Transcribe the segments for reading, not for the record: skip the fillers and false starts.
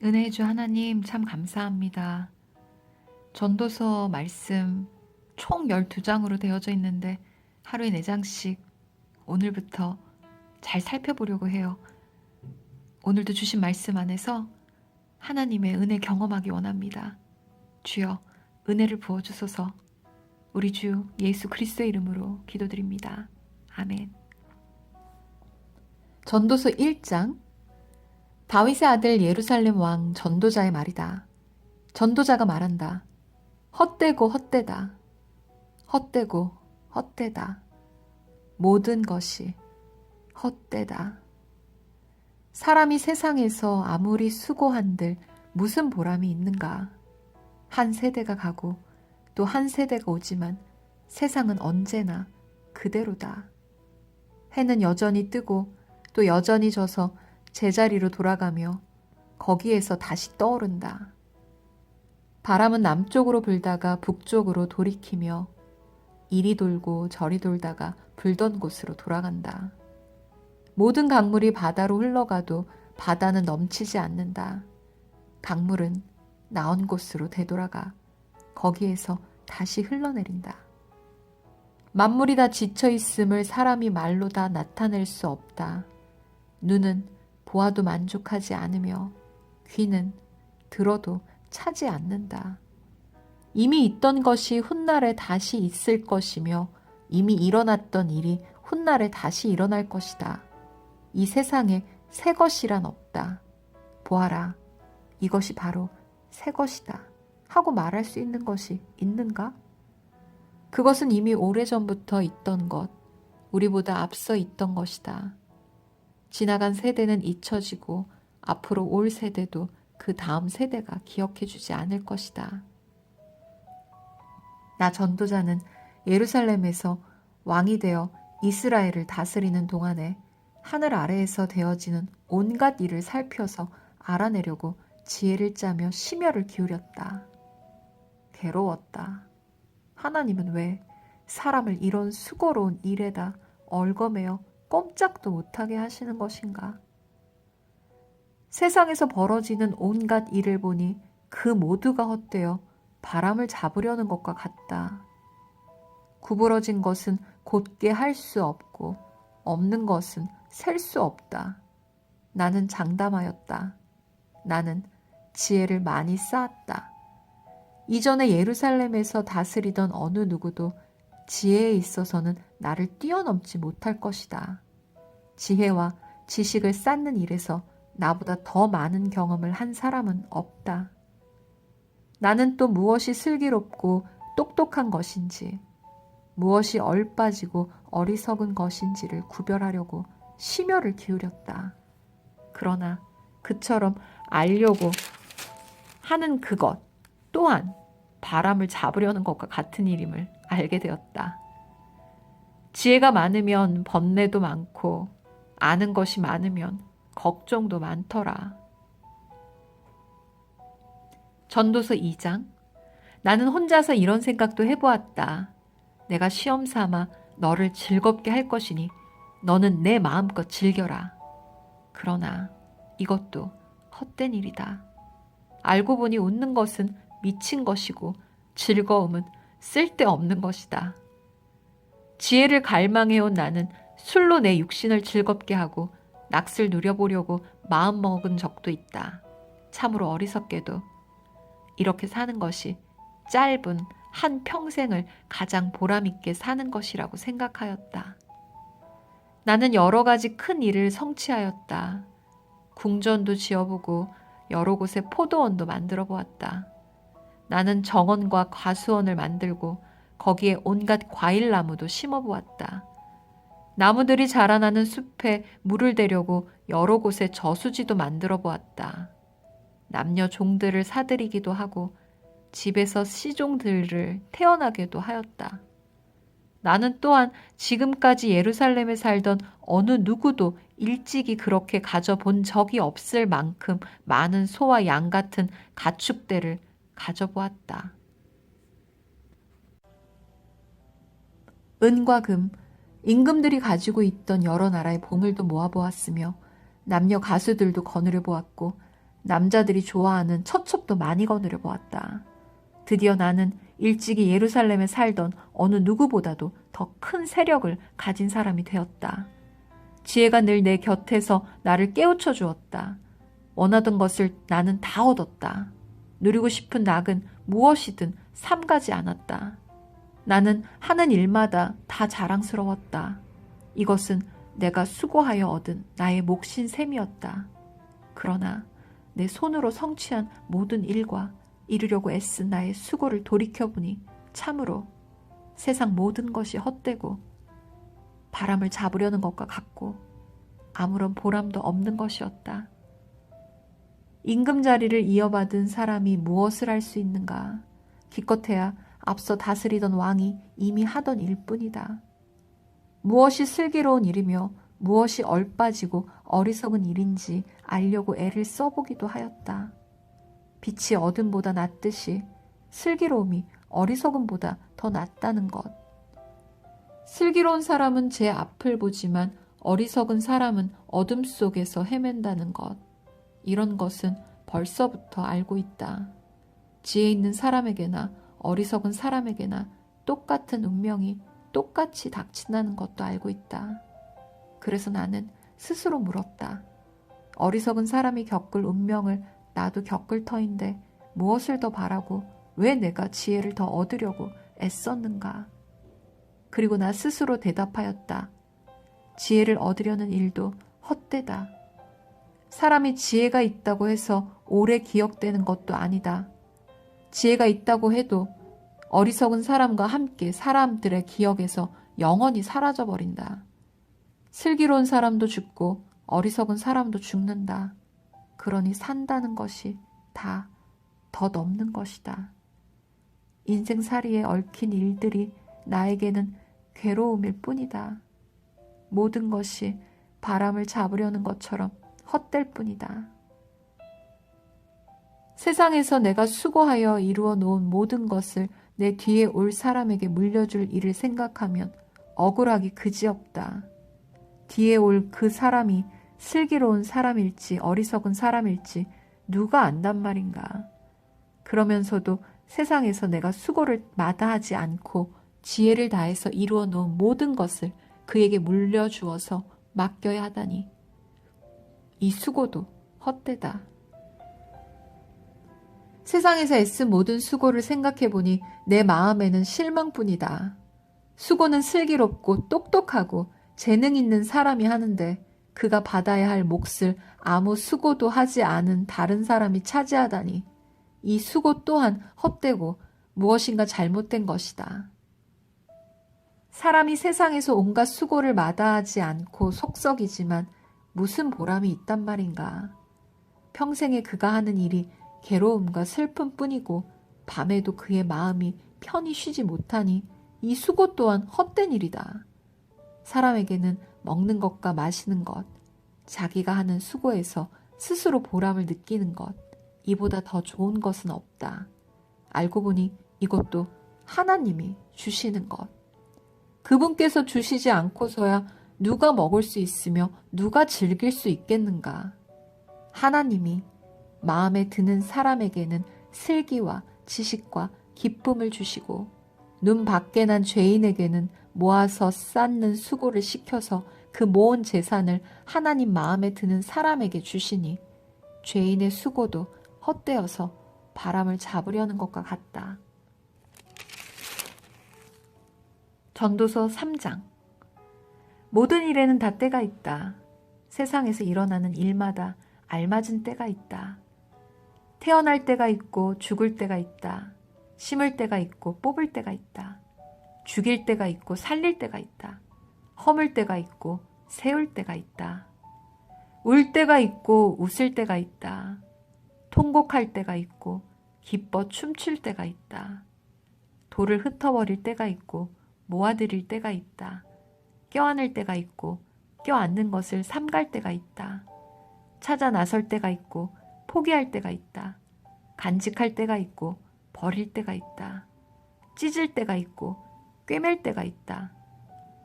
은혜의 주 하나님 참 감사합니다. 전도서 말씀 총 12장으로 되어져 있는데 하루에 4장씩 오늘부터 잘 살펴보려고 해요. 오늘도 주신 말씀 안에서 하나님의 은혜 경험하기 원합니다. 주여 은혜를 부어주소서. 우리 주 예수 그리스도의 이름으로 기도드립니다. 아멘. 전도서 1장. 다윗의 아들 예루살렘 왕 전도자의 말이다. 전도자가 말한다. 헛되고 헛되다. 헛되고 헛되다. 모든 것이 헛되다. 사람이 세상에서 아무리 수고한들 무슨 보람이 있는가. 한 세대가 가고 또 한 세대가 오지만 세상은 언제나 그대로다. 해는 여전히 뜨고 또 여전히 져서 제자리로 돌아가며 거기에서 다시 떠오른다. 바람은 남쪽으로 불다가 북쪽으로 돌이키며 이리 돌고 저리 돌다가 불던 곳으로 돌아간다. 모든 강물이 바다로 흘러가도 바다는 넘치지 않는다. 강물은 나온 곳으로 되돌아가 거기에서 다시 흘러내린다. 만물이 다 지쳐 있음을 사람이 말로 다 나타낼 수 없다. 눈은 보아도 만족하지 않으며 귀는 들어도 차지 않는다. 이미 있던 것이 훗날에 다시 있을 것이며 이미 일어났던 일이 훗날에 다시 일어날 것이다. 이 세상에 새 것이란 없다. 보아라, 이것이 바로 새 것이다 하고 말할 수 있는 것이 있는가? 그것은 이미 오래전부터 있던 것, 우리보다 앞서 있던 것이다. 지나간 세대는 잊혀지고 앞으로 올 세대도 그 다음 세대가 기억해주지 않을 것이다. 나 전도자는 예루살렘에서 왕이 되어 이스라엘을 다스리는 동안에 하늘 아래에서 되어지는 온갖 일을 살펴서 알아내려고 지혜를 짜며 심혈을 기울였다. 괴로웠다. 하나님은 왜 사람을 이런 수고로운 일에다 얽어매어 꼼짝도 못하게 하시는 것인가? 세상에서 벌어지는 온갖 일을 보니 그 모두가 헛되어 바람을 잡으려는 것과 같다. 구부러진 것은 곧게 할 수 없고 없는 것은 셀 수 없다. 나는 장담하였다. 나는 지혜를 많이 쌓았다. 이전에 예루살렘에서 다스리던 어느 누구도 지혜에 있어서는 나를 뛰어넘지 못할 것이다. 지혜와 지식을 쌓는 일에서 나보다 더 많은 경험을 한 사람은 없다. 나는 또 무엇이 슬기롭고 똑똑한 것인지, 무엇이 얼빠지고 어리석은 것인지를 구별하려고 심혈을 기울였다. 그러나 그처럼 알려고 하는 그것 또한 바람을 잡으려는 것과 같은 일임을 알게 되었다. 지혜가 많으면 번뇌도 많고 아는 것이 많으면 걱정도 많더라. 전도서 2장. 나는 혼자서 이런 생각도 해보았다. 내가 시험 삼아 너를 즐겁게 할 것이니 너는 내 마음껏 즐겨라. 그러나 이것도 헛된 일이다. 알고 보니 웃는 것은 미친 것이고 즐거움은 쓸데없는 것이다. 지혜를 갈망해온 나는 술로 내 육신을 즐겁게 하고 낙을 누려보려고 마음먹은 적도 있다. 참으로 어리석게도 이렇게 사는 것이 짧은 한 평생을 가장 보람있게 사는 것이라고 생각하였다. 나는 여러 가지 큰 일을 성취하였다. 궁전도 지어보고 여러 곳에 포도원도 만들어 보았다. 나는 정원과 과수원을 만들고 거기에 온갖 과일나무도 심어보았다. 나무들이 자라나는 숲에 물을 대려고 여러 곳에 저수지도 만들어 보았다. 남녀 종들을 사들이기도 하고 집에서 시종들을 태어나게도 하였다. 나는 또한 지금까지 예루살렘에 살던 어느 누구도 일찍이 그렇게 가져본 적이 없을 만큼 많은 소와 양 같은 가축대를 가져보았다. 은과 금, 임금들이 가지고 있던 여러 나라의 보물도 모아보았으며 남녀 가수들도 거느려 보았고 남자들이 좋아하는 첩첩도 많이 거느려 보았다. 드디어 나는 일찍이 예루살렘에 살던 어느 누구보다도 더 큰 세력을 가진 사람이 되었다. 지혜가 늘 내 곁에서 나를 깨우쳐 주었다. 원하던 것을 나는 다 얻었다. 누리고 싶은 낙은 무엇이든 삼가지 않았다. 나는 하는 일마다 다 자랑스러웠다. 이것은 내가 수고하여 얻은 나의 몫인 셈이었다. 그러나 내 손으로 성취한 모든 일과 이루려고 애쓴 나의 수고를 돌이켜보니 참으로 세상 모든 것이 헛되고 바람을 잡으려는 것과 같고 아무런 보람도 없는 것이었다. 임금자리를 이어받은 사람이 무엇을 할 수 있는가? 기껏해야 앞서 다스리던 왕이 이미 하던 일뿐이다. 무엇이 슬기로운 일이며 무엇이 얼빠지고 어리석은 일인지 알려고 애를 써보기도 하였다. 빛이 어둠보다 낫듯이 슬기로움이 어리석음보다 더 낫다는 것. 슬기로운 사람은 제 앞을 보지만 어리석은 사람은 어둠 속에서 헤맨다는 것. 이런 것은 벌써부터 알고 있다. 지혜 있는 사람에게나 어리석은 사람에게나 똑같은 운명이 똑같이 닥친다는 것도 알고 있다. 그래서 나는 스스로 물었다. 어리석은 사람이 겪을 운명을 나도 겪을 터인데 무엇을 더 바라고 왜 내가 지혜를 더 얻으려고 애썼는가? 그리고 나 스스로 대답하였다. 지혜를 얻으려는 일도 헛되다. 사람이 지혜가 있다고 해서 오래 기억되는 것도 아니다. 지혜가 있다고 해도 어리석은 사람과 함께 사람들의 기억에서 영원히 사라져버린다. 슬기로운 사람도 죽고 어리석은 사람도 죽는다. 그러니 산다는 것이 다 덧없는 것이다. 인생살이에 얽힌 일들이 나에게는 괴로움일 뿐이다. 모든 것이 바람을 잡으려는 것처럼 헛될 뿐이다. 세상에서 내가 수고하여 이루어 놓은 모든 것을 내 뒤에 올 사람에게 물려줄 일을 생각하면 억울하기 그지없다. 뒤에 올 그 사람이 슬기로운 사람일지 어리석은 사람일지 누가 안단 말인가. 그러면서도 세상에서 내가 수고를 마다하지 않고 지혜를 다해서 이루어 놓은 모든 것을 그에게 물려주어서 맡겨야 하다니 이 수고도 헛되다. 세상에서 애쓴 모든 수고를 생각해보니 내 마음에는 실망뿐이다. 수고는 슬기롭고 똑똑하고 재능 있는 사람이 하는데 그가 받아야 할 몫을 아무 수고도 하지 않은 다른 사람이 차지하다니 이 수고 또한 헛되고 무엇인가 잘못된 것이다. 사람이 세상에서 온갖 수고를 마다하지 않고 속썩이지만 무슨 보람이 있단 말인가. 평생에 그가 하는 일이 괴로움과 슬픔뿐이고 밤에도 그의 마음이 편히 쉬지 못하니 이 수고 또한 헛된 일이다. 사람에게는 먹는 것과 마시는 것, 자기가 하는 수고에서 스스로 보람을 느끼는 것, 이보다 더 좋은 것은 없다. 알고 보니 이것도 하나님이 주시는 것. 그분께서 주시지 않고서야 누가 먹을 수 있으며 누가 즐길 수 있겠는가. 하나님이 마음에 드는 사람에게는 슬기와 지식과 기쁨을 주시고 눈 밖에 난 죄인에게는 모아서 쌓는 수고를 시켜서 그 모은 재산을 하나님 마음에 드는 사람에게 주시니 죄인의 수고도 헛되어서 바람을 잡으려는 것과 같다. 전도서 3장. 모든 일에는 다 때가 있다. 세상에서 일어나는 일마다 알맞은 때가 있다. 태어날 때가 있고 죽을 때가 있다. 심을 때가 있고 뽑을 때가 있다. 죽일 때가 있고 살릴 때가 있다. 허물 때가 있고 세울 때가 있다. 울 때가 있고 웃을 때가 있다. 통곡할 때가 있고 기뻐 춤출 때가 있다. 돌을 흩어버릴 때가 있고 모아들일 때가 있다. 껴안을 때가 있고 껴안는 것을 삼갈 때가 있다. 찾아 나설 때가 있고 포기할 때가 있다. 간직할 때가 있고 버릴 때가 있다. 찢을 때가 있고 꿰맬 때가 있다.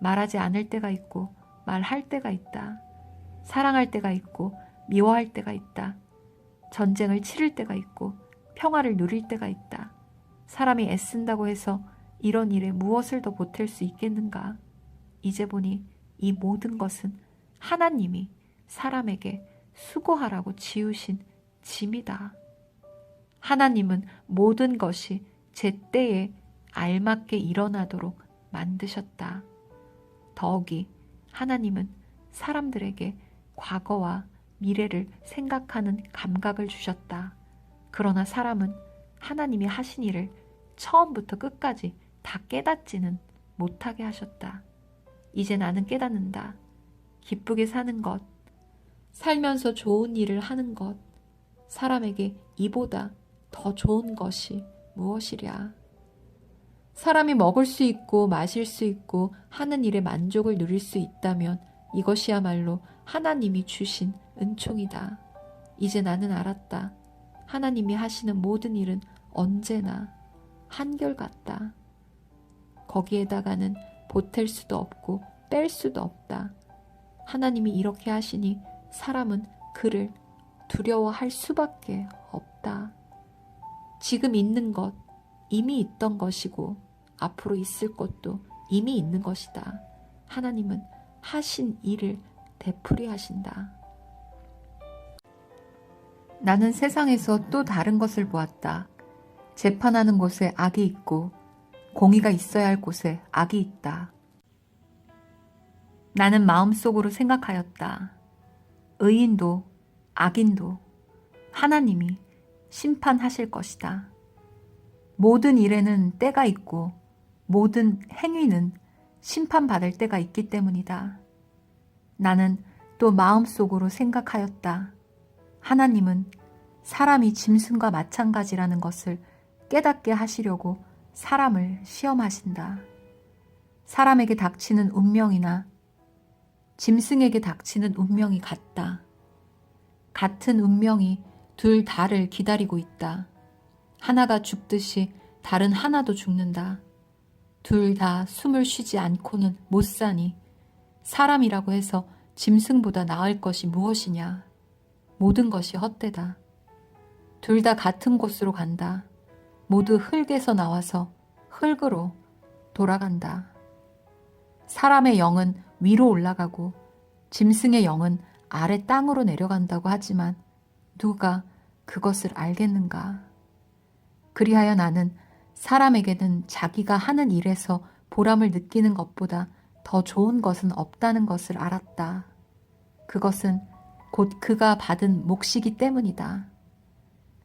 말하지 않을 때가 있고 말할 때가 있다. 사랑할 때가 있고 미워할 때가 있다. 전쟁을 치를 때가 있고 평화를 누릴 때가 있다. 사람이 애쓴다고 해서 이런 일에 무엇을 더 보탤 수 있겠는가? 이제 보니 이 모든 것은 하나님이 사람에게 수고하라고 지으신 짐이다. 하나님은 모든 것이 제 때에 알맞게 일어나도록 만드셨다. 더욱이 하나님은 사람들에게 과거와 미래를 생각하는 감각을 주셨다. 그러나 사람은 하나님이 하신 일을 처음부터 끝까지 다 깨닫지는 못하게 하셨다. 이제 나는 깨닫는다. 기쁘게 사는 것, 살면서 좋은 일을 하는 것, 사람에게 이보다 더 좋은 것이 무엇이랴. 사람이 먹을 수 있고 마실 수 있고 하는 일에 만족을 누릴 수 있다면 이것이야말로 하나님이 주신 은총이다. 이제 나는 알았다. 하나님이 하시는 모든 일은 언제나 한결같다. 거기에다가는 보탤 수도 없고 뺄 수도 없다. 하나님이 이렇게 하시니 사람은 그를 두려워할 수밖에 없다. 지금 있는 것, 이미 있던 것이고 앞으로 있을 것도 이미 있는 것이다. 하나님은 하신 일을 되풀이 하신다. 나는 세상에서 또 다른 것을 보았다. 재판하는 곳에 악이 있고 공의가 있어야 할 곳에 악이 있다. 나는 마음속으로 생각하였다. 의인도 악인도 하나님이 심판하실 것이다. 모든 일에는 때가 있고 모든 행위는 심판받을 때가 있기 때문이다. 나는 또 마음속으로 생각하였다. 하나님은 사람이 짐승과 마찬가지라는 것을 깨닫게 하시려고 사람을 시험하신다. 사람에게 닥치는 운명이나 짐승에게 닥치는 운명이 같다. 같은 운명이 둘 다를 기다리고 있다. 하나가 죽듯이 다른 하나도 죽는다. 둘 다 숨을 쉬지 않고는 못 사니 사람이라고 해서 짐승보다 나을 것이 무엇이냐. 모든 것이 헛되다. 둘 다 같은 곳으로 간다. 모두 흙에서 나와서 흙으로 돌아간다. 사람의 영은 위로 올라가고 짐승의 영은 아래 땅으로 내려간다고 하지만 누가 그것을 알겠는가? 그리하여 나는 사람에게는 자기가 하는 일에서 보람을 느끼는 것보다 더 좋은 것은 없다는 것을 알았다. 그것은 곧 그가 받은 몫이기 때문이다.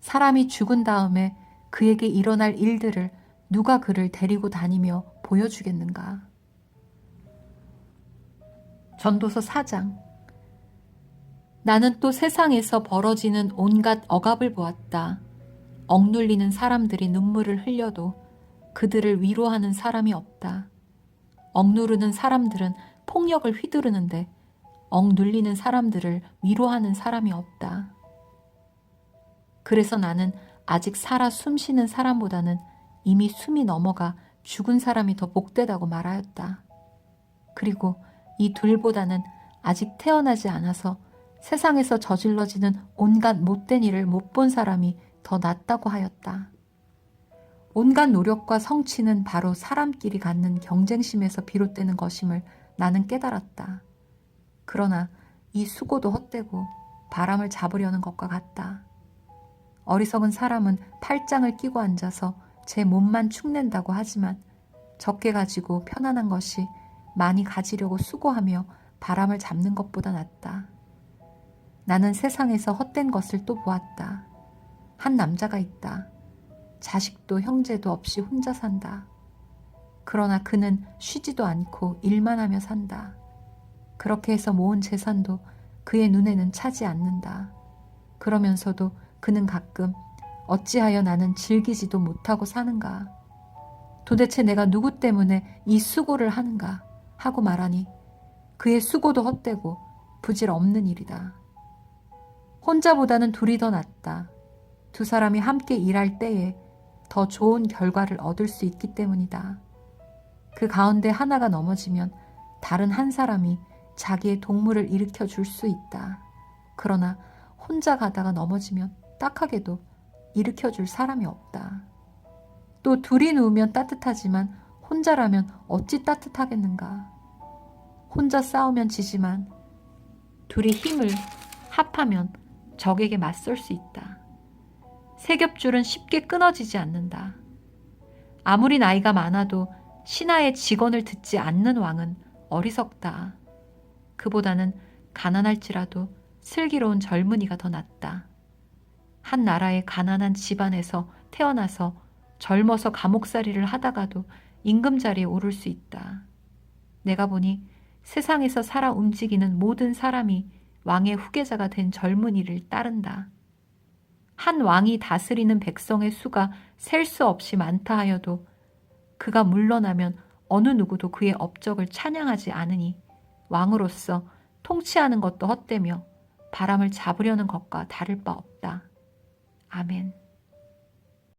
사람이 죽은 다음에 그에게 일어날 일들을 누가 그를 데리고 다니며 보여주겠는가? 전도서 4장. 나는 또 세상에서 벌어지는 온갖 억압을 보았다. 억눌리는 사람들이 눈물을 흘려도 그들을 위로하는 사람이 없다. 억누르는 사람들은 폭력을 휘두르는데 억눌리는 사람들을 위로하는 사람이 없다. 그래서 나는 아직 살아 숨쉬는 사람보다는 이미 숨이 넘어가 죽은 사람이 더 복되다고 말하였다. 그리고 이 둘보다는 아직 태어나지 않아서 세상에서 저질러지는 온갖 못된 일을 못 본 사람이 더 낫다고 하였다. 온갖 노력과 성취는 바로 사람끼리 갖는 경쟁심에서 비롯되는 것임을 나는 깨달았다. 그러나 이 수고도 헛되고 바람을 잡으려는 것과 같다. 어리석은 사람은 팔짱을 끼고 앉아서 제 몸만 축낸다고 하지만 적게 가지고 편안한 것이 많이 가지려고 수고하며 바람을 잡는 것보다 낫다. 나는 세상에서 헛된 것을 또 보았다. 한 남자가 있다. 자식도 형제도 없이 혼자 산다. 그러나 그는 쉬지도 않고 일만 하며 산다. 그렇게 해서 모은 재산도 그의 눈에는 차지 않는다. 그러면서도 그는 가끔 어찌하여 나는 즐기지도 못하고 사는가? 도대체 내가 누구 때문에 이 수고를 하는가? 하고 말하니 그의 수고도 헛되고 부질없는 일이다. 혼자보다는 둘이 더 낫다. 두 사람이 함께 일할 때에 더 좋은 결과를 얻을 수 있기 때문이다. 그 가운데 하나가 넘어지면 다른 한 사람이 자기의 동물을 일으켜 줄 수 있다. 그러나 혼자 가다가 넘어지면 딱하게도 일으켜줄 사람이 없다. 또 둘이 누우면 따뜻하지만 혼자라면 어찌 따뜻하겠는가. 혼자 싸우면 지지만 둘이 힘을 합하면 적에게 맞설 수 있다. 세겹줄은 쉽게 끊어지지 않는다. 아무리 나이가 많아도 신하의 직언을 듣지 않는 왕은 어리석다. 그보다는 가난할지라도 슬기로운 젊은이가 더 낫다. 한 나라의 가난한 집안에서 태어나서 젊어서 감옥살이를 하다가도 임금자리에 오를 수 있다. 내가 보니 세상에서 살아 움직이는 모든 사람이 왕의 후계자가 된 젊은이를 따른다. 한 왕이 다스리는 백성의 수가 셀 수 없이 많다 하여도 그가 물러나면 어느 누구도 그의 업적을 찬양하지 않으니 왕으로서 통치하는 것도 헛되며 바람을 잡으려는 것과 다를 바 없다. 아멘.